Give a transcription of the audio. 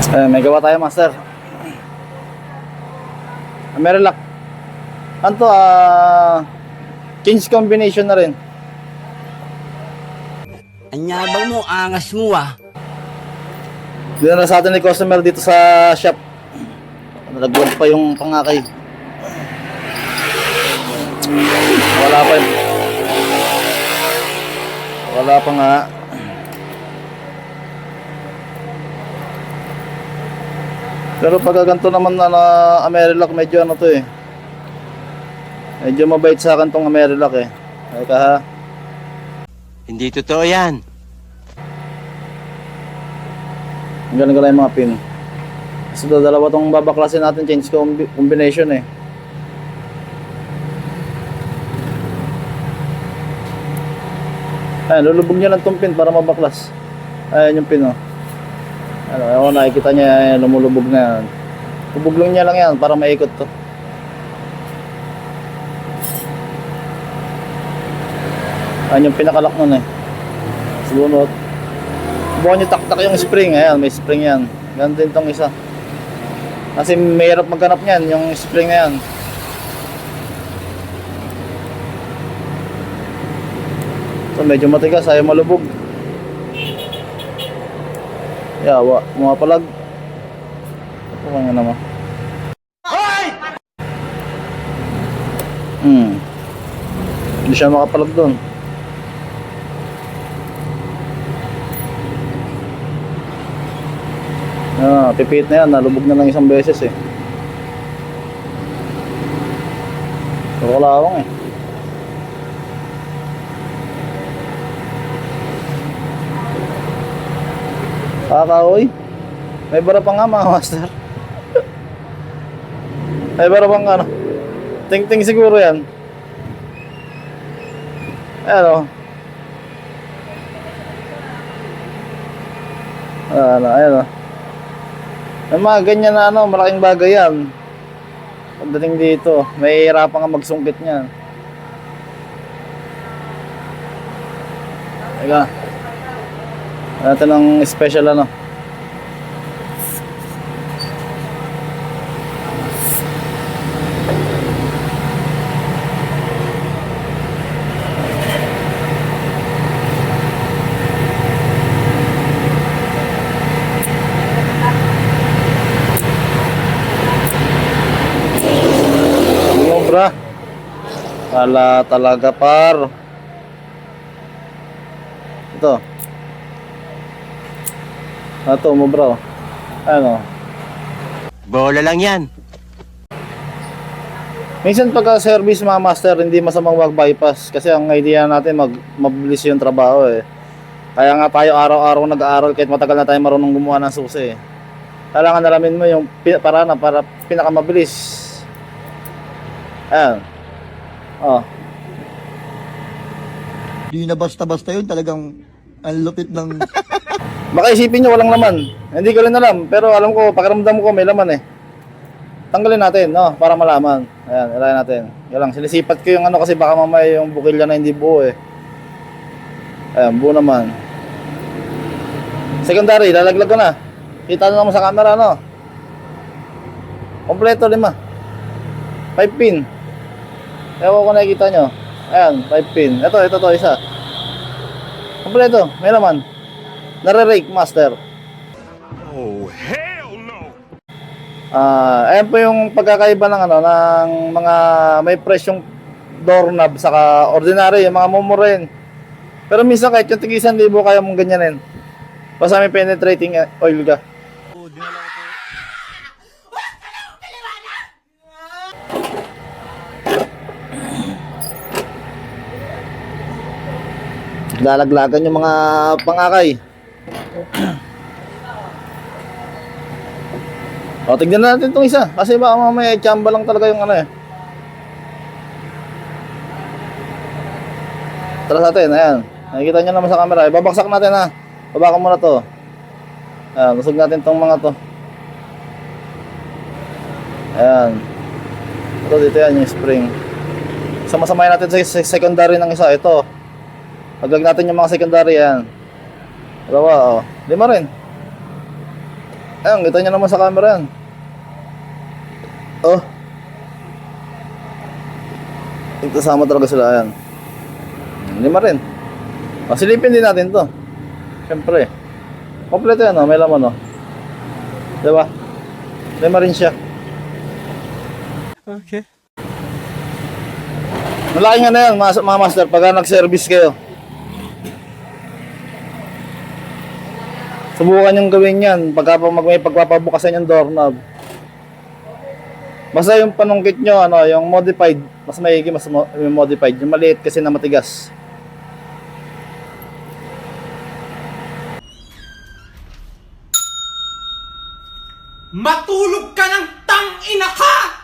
May gawa tayo, master. Amerilock. Ano to, change combination na rin. Anyabang mo, angas mo ah. Dito na sa atin ni customer dito sa shop. Nalagwag pa yung pangakay. Wala pa yun. Wala pa nga. Pero pag ganito naman na Amerilock, medyo ano to eh. Medyo mabait sa akin tong Amerilock eh. Teka ha. Hindi totoo yan. Ang galing yung mga pin. Kasi dalawa tong babaklasin natin, change combination eh. Ayan, lulubog nyo lang tong pin para mabaklas. Ayan yung pin oh. Ano, nakikita niya, lumulubog na yan. Bubuglong niya lang yan para maikot to. Ayan yung pinakalock nun eh. Subunot. Bukan nyo taktak yung spring. Ayan, may spring yan. Ganun din tong isa. Kasi mahirap maghanap niyan, yung spring na yan. So medyo matigas, ayaw malubog. Yawa, mga palag. Ito nga naman. Hindi siya makapalag doon. Pipit na yan, nalubog na lang isang beses eh. Kalawang eh. Kakaoy. May bara pa nga mga master. May bara pang ano. Ting-ting siguro yan. Ayan o. Ayan o. May mga ganyan na ano, malaking bagay yan. Pagdating dito, may hirapan nga magsungkit niyan. Teka. Natin ng special ano. Sobra. Wala talaga par. Ito. Ito mo bro. Ano? Bola lang yan. Minsan pagka service mga master, hindi masamang mag-bypass kasi ang idea natin mabilis yung trabaho eh. Kaya nga tayo araw-araw nag-aaral kahit matagal na tayo marunong gumawa ng susi eh. Kailangan nalamin mo yung para pinakamabilis. Ayan. Oh. Di na basta-basta yun, talagang ang lupit ng... Baka isipin nyo walang laman. Hindi ko rin alam, pero alam ko, pakiramdam ko may laman eh. Tanggalin natin, no, para malaman. Ayan, ilayan natin. Yan lang, sinisipat ko yung ano kasi baka mamaya yung bukilya na hindi buo eh. Ayan, buo naman. Secondary, lalaglag ko na. Kita nyo naman sa camera, no. Kompleto, 5 pin. Ewan ko nakikita nyo. Ayan, 5 pin. Ito, isa. Kompleto, may laman. Nare-rake, master. Oh, hell no! Ayan po yung pagkakaiba ng ano, ng mga may presyong doorknob saka ordinary, yung mga mumurin. Pero minsan kahit yung tig-1,000 kaya mong ganyanin. Basta may penetrating oil ka. Lalaglagan yung mga pangakay. O, tignan natin itong isa. Kasi baka mamaya tsamba lang talaga yung ano eh. Tara sa atin, ayan. Nakikita nyo naman sa camera. Babaksak natin ha. Babakan muna to. Ayan, usog natin itong mga to. Ayan. Ito dito yan yung spring. Sama-samayin natin sa secondary ng isa. Ito. Paglag natin yung mga secondary yan. Dalawa, oh. 5 rin. Ayan, kita nyo naman sa camera yan. Oh. Kasama talaga sila, ayan. Lima rin. Silipin din natin to. Siyempre. Kompleto yan, oh. May laman, oh. Diba? Lima rin siya. Okay. Malaki nga na yan, mga master, pagka nag-service kayo. Subukan yung gawin yan pagka may pagpapabukasan yung doorknob. Basta yung panungkit nyo, ano, yung modified, mas maigi, mas modified. Yung maliit kasi na matigas. Matulog ka ng tang ina ka!